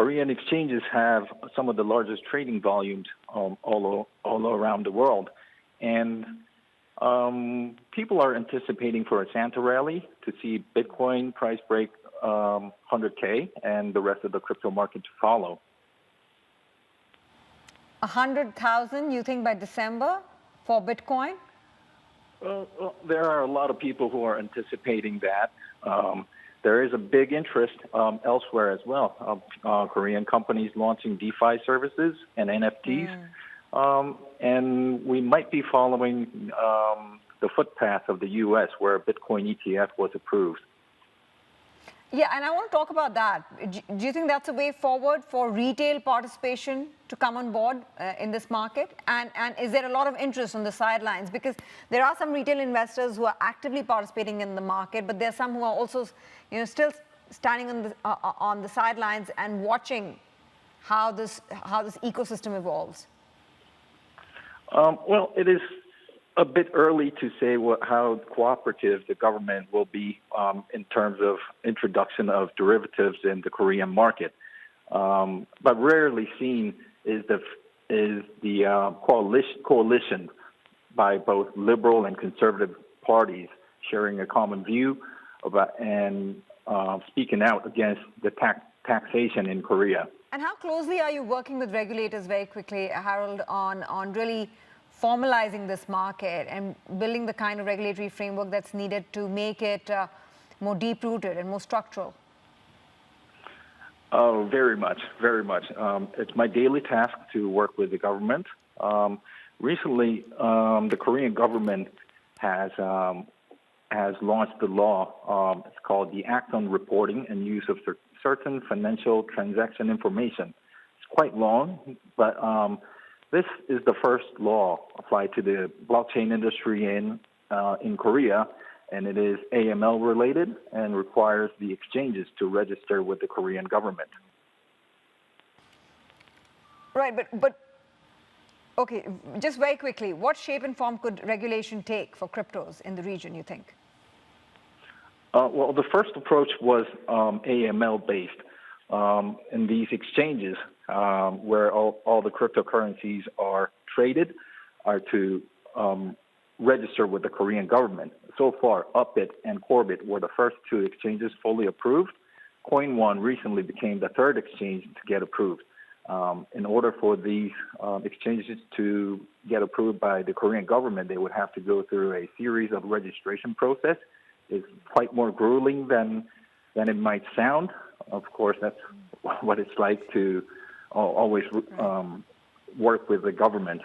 Korean exchanges have some of the largest trading volumes all around the world. And people are anticipating for a Santa rally to see Bitcoin price break 100K and the rest of the crypto market to follow. 100,000, you think, by December for Bitcoin? Well, there are a lot of people who are anticipating that. There is a big interest elsewhere as well. Korean companies launching DeFi services and NFTs. And we might be following the footpath of the U.S. where a Bitcoin ETF was approved. Yeah, and I want to talk about that. Do you think that's a way forward for retail participation to come on board in this market? And is there a lot of interest on the sidelines? Because there are some retail investors who are actively participating in the market, but there are some who are also, still standing on the sidelines and watching how this ecosystem evolves. Well, it is a bit early to say how cooperative the government will be in terms of introduction of derivatives in the Korean market. But rarely seen is the coalition by both liberal and conservative parties sharing a common view about and speaking out against the taxation in Korea. And how closely are you working with regulators, very quickly, Harold, on really formalizing this market and building the kind of regulatory framework that's needed to make it more deep-rooted and more structural? Oh, very much, very much. It's my daily task to work with the government. Recently, the Korean government has launched the law. It's called the Act on Reporting and Use of Certain Financial Transaction Information. It's quite long, but this is the first law applied to the blockchain industry in Korea, and it is AML related and requires the exchanges to register with the Korean government. Right, but okay, just very quickly, what shape and form could regulation take for cryptos in the region, you think? Well, the first approach was AML based. In these exchanges, where all the cryptocurrencies are traded, are to register with the Korean government. So far, Upbit and Corbit were the first two exchanges fully approved. CoinOne recently became the third exchange to get approved. In order for these exchanges to get approved by the Korean government, they would have to go through a series of registration process. It's quite more grueling than it might sound. Of course, that's what it's like to always work with the government.